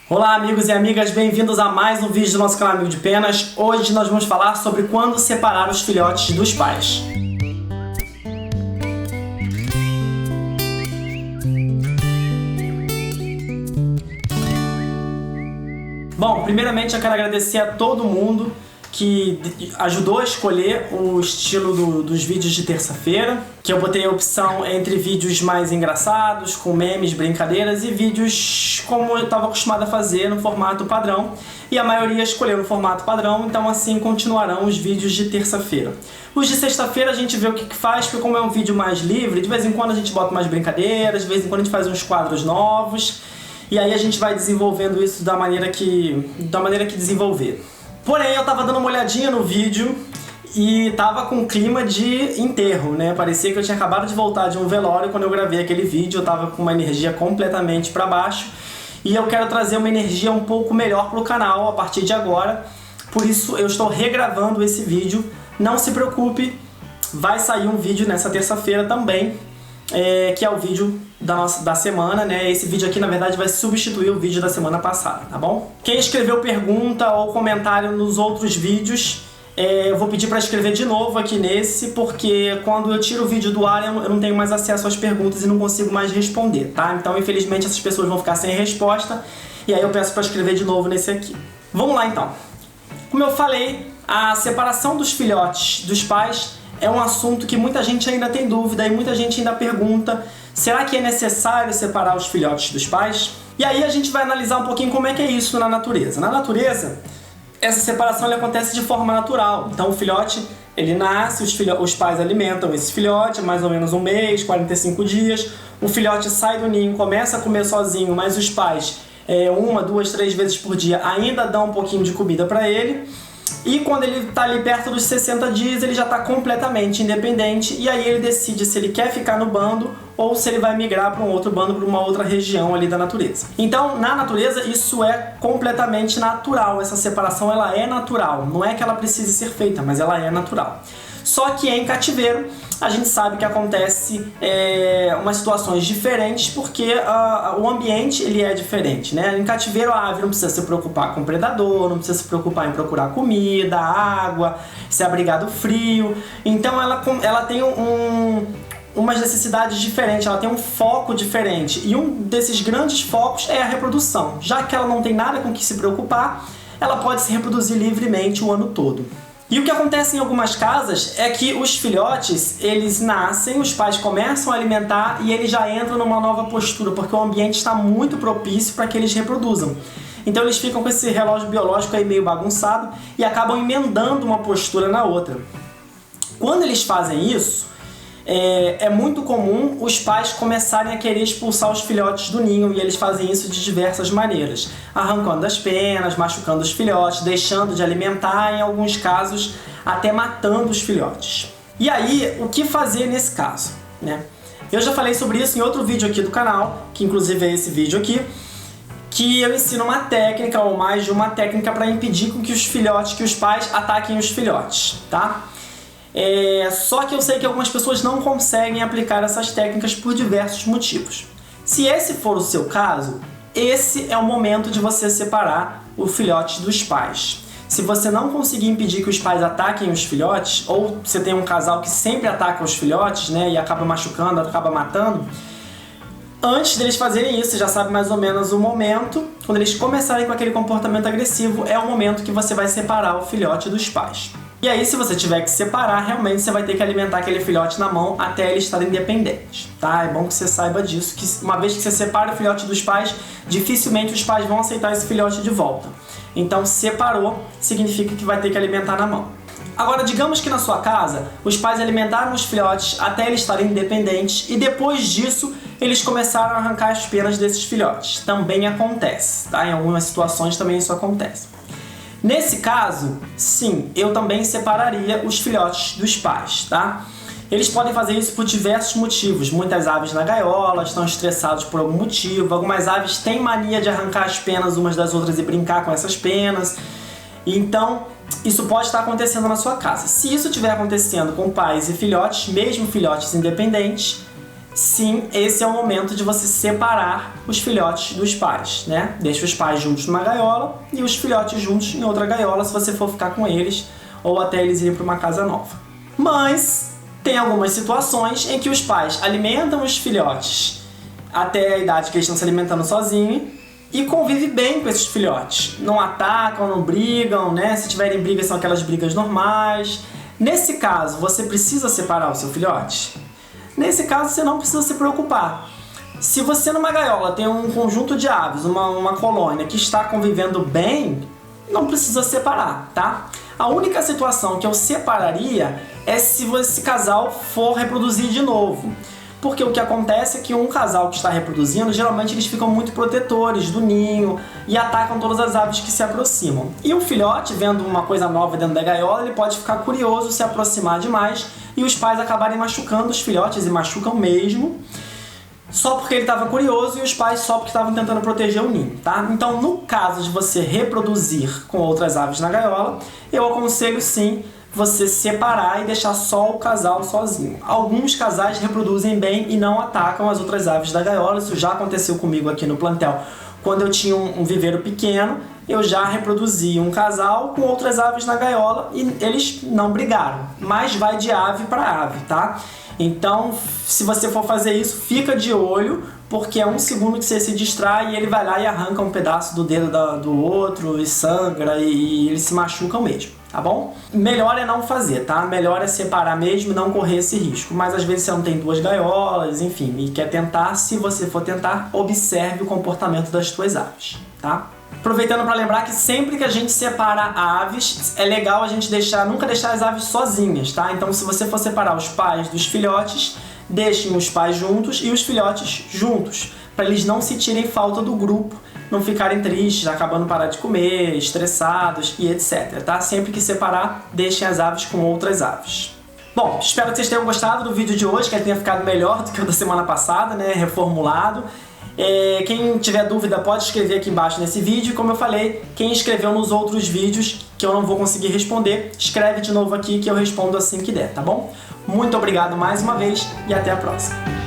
Olá amigos e amigas, bem-vindos a mais um vídeo do nosso canal Amigo de Penas. Hoje nós vamos falar sobre quando separar os filhotes dos pais. Bom, primeiramente eu quero agradecer a todo mundo que ajudou a escolher o estilo dos vídeos de terça-feira, que eu botei a opção entre vídeos mais engraçados, com memes, brincadeiras, e vídeos como eu estava acostumado a fazer no formato padrão, e a maioria escolheu no formato padrão, então assim continuarão os vídeos de terça-feira. Os de sexta-feira a gente vê o que faz, porque como é um vídeo mais livre, de vez em quando a gente bota mais brincadeiras, de vez em quando a gente faz uns quadros novos, e aí a gente vai desenvolvendo isso da maneira que desenvolver. Porém, eu tava dando uma olhadinha no vídeo e tava com um clima de enterro, né? Parecia que eu tinha acabado de voltar de um velório quando eu gravei aquele vídeo, eu tava com uma energia completamente pra baixo e eu quero trazer uma energia um pouco melhor pro canal a partir de agora, por isso eu estou regravando esse vídeo. Não se preocupe, vai sair um vídeo nessa terça-feira também, que é o vídeo da semana, né? Esse vídeo aqui, na verdade, vai substituir o vídeo da semana passada, tá bom? Quem escreveu pergunta ou comentário nos outros vídeos, eu vou pedir para escrever de novo aqui nesse, porque quando eu tiro o vídeo do ar, eu não tenho mais acesso às perguntas e não consigo mais responder, tá? Então, infelizmente, essas pessoas vão ficar sem resposta, e aí eu peço para escrever de novo nesse aqui. Vamos lá, então. Como eu falei, a separação dos filhotes dos pais é um assunto que muita gente ainda tem dúvida e muita gente ainda pergunta: será que é necessário separar os filhotes dos pais? E aí a gente vai analisar um pouquinho como é que é isso na natureza. Na natureza, essa separação acontece de forma natural. Então o filhote, ele nasce, os pais alimentam esse filhote, mais ou menos um mês, 45 dias. O filhote sai do ninho, começa a comer sozinho, mas os pais, 1, 2, 3 vezes por dia, ainda dão um pouquinho de comida para ele. E quando ele está ali perto dos 60 dias, ele já está completamente independente, e aí ele decide se ele quer ficar no bando ou se ele vai migrar para um outro bando, para uma outra região ali da natureza. Então, na natureza, isso é completamente natural. Essa separação, ela é natural. Não é que ela precise ser feita, mas ela é natural. Só que em cativeiro, a gente sabe que acontece umas situações diferentes, porque o ambiente ele é diferente, né? Em cativeiro, a ave não precisa se preocupar com o predador, não precisa se preocupar em procurar comida, água, se abrigar do frio. Então ela tem umas necessidades diferentes, ela tem um foco diferente, e um desses grandes focos é a reprodução. Já que ela não tem nada com o que se preocupar, ela pode se reproduzir livremente o ano todo. E o que acontece em algumas casas é que os filhotes, eles nascem, os pais começam a alimentar e eles já entram numa nova postura, porque o ambiente está muito propício para que eles reproduzam. Então eles ficam com esse relógio biológico aí meio bagunçado e acabam emendando uma postura na outra. Quando eles fazem isso, é muito comum os pais começarem a querer expulsar os filhotes do ninho, e eles fazem isso de diversas maneiras, arrancando as penas, machucando os filhotes, deixando de alimentar, em alguns casos até matando os filhotes. E aí, o que fazer nesse caso, né? Eu já falei sobre isso em outro vídeo aqui do canal, que inclusive é esse vídeo aqui, que eu ensino uma técnica, ou mais de uma técnica, para impedir que os pais ataquem os filhotes, tá? Só que eu sei que algumas pessoas não conseguem aplicar essas técnicas por diversos motivos. Se esse for o seu caso, esse é o momento de você separar o filhote dos pais. Se você não conseguir impedir que os pais ataquem os filhotes, ou você tem um casal que sempre ataca os filhotes, né, e acaba machucando, acaba matando, antes deles fazerem isso, você já sabe mais ou menos o momento, quando eles começarem com aquele comportamento agressivo, é o momento que você vai separar o filhote dos pais. E aí, se você tiver que separar, realmente você vai ter que alimentar aquele filhote na mão até ele estar independente, tá? É bom que você saiba disso, que uma vez que você separa o filhote dos pais, dificilmente os pais vão aceitar esse filhote de volta. Então, separou, significa que vai ter que alimentar na mão. Agora, digamos que na sua casa, os pais alimentaram os filhotes até eles estarem independentes e depois disso, eles começaram a arrancar as penas desses filhotes. Também acontece, tá? Em algumas situações também isso acontece. Nesse caso, sim, eu também separaria os filhotes dos pais, tá? Eles podem fazer isso por diversos motivos. Muitas aves na gaiola estão estressados por algum motivo. Algumas aves têm mania de arrancar as penas umas das outras e brincar com essas penas. Então, isso pode estar acontecendo na sua casa. Se isso estiver acontecendo com pais e filhotes, mesmo filhotes independentes, sim, esse é o momento de você separar os filhotes dos pais, né? Deixa os pais juntos numa gaiola e os filhotes juntos em outra gaiola, se você for ficar com eles ou até eles irem para uma casa nova. Mas tem algumas situações em que os pais alimentam os filhotes até a idade que eles estão se alimentando sozinhos e convivem bem com esses filhotes. Não atacam, não brigam, né? Se tiverem brigas, são aquelas brigas normais. Nesse caso, você precisa separar o seu filhote? Nesse caso, você não precisa se preocupar. Se você numa gaiola tem um conjunto de aves, uma colônia que está convivendo bem, não precisa separar, tá? A única situação que eu separaria é se esse casal for reproduzir de novo. Porque o que acontece é que um casal que está reproduzindo, geralmente eles ficam muito protetores do ninho e atacam todas as aves que se aproximam. E o filhote, vendo uma coisa nova dentro da gaiola, ele pode ficar curioso, se aproximar demais e os pais acabarem machucando os filhotes, e machucam mesmo, só porque ele estava curioso e os pais só porque estavam tentando proteger o ninho, tá? Então, no caso de você reproduzir com outras aves na gaiola, eu aconselho sim você separar e deixar só o casal sozinho. Alguns casais reproduzem bem e não atacam as outras aves da gaiola. Isso já aconteceu comigo aqui no plantel. Quando eu tinha um viveiro pequeno, eu já reproduzi um casal com outras aves na gaiola e eles não brigaram. Mas vai de ave para ave, tá? Então, se você for fazer isso, fica de olho, porque é um segundo que você se distrai e ele vai lá e arranca um pedaço do dedo do outro e sangra e eles se machucam mesmo, tá bom? Melhor é não fazer, tá? Melhor é separar mesmo e não correr esse risco. Mas às vezes você não tem duas gaiolas, enfim, e quer tentar, se você for tentar, observe o comportamento das suas aves, tá? Aproveitando para lembrar que sempre que a gente separa aves, é legal a gente nunca deixar as aves sozinhas, tá? Então, se você for separar os pais dos filhotes, deixem os pais juntos e os filhotes juntos, para eles não sentirem falta do grupo, não ficarem tristes, acabando parar de comer, estressados e etc, tá? Sempre que separar, deixem as aves com outras aves. Bom, espero que vocês tenham gostado do vídeo de hoje, que ele tenha ficado melhor do que o da semana passada, né? Reformulado. Quem tiver dúvida pode escrever aqui embaixo nesse vídeo. Como eu falei, quem escreveu nos outros vídeos que eu não vou conseguir responder, escreve de novo aqui que eu respondo assim que der, tá bom? Muito obrigado mais uma vez e até a próxima!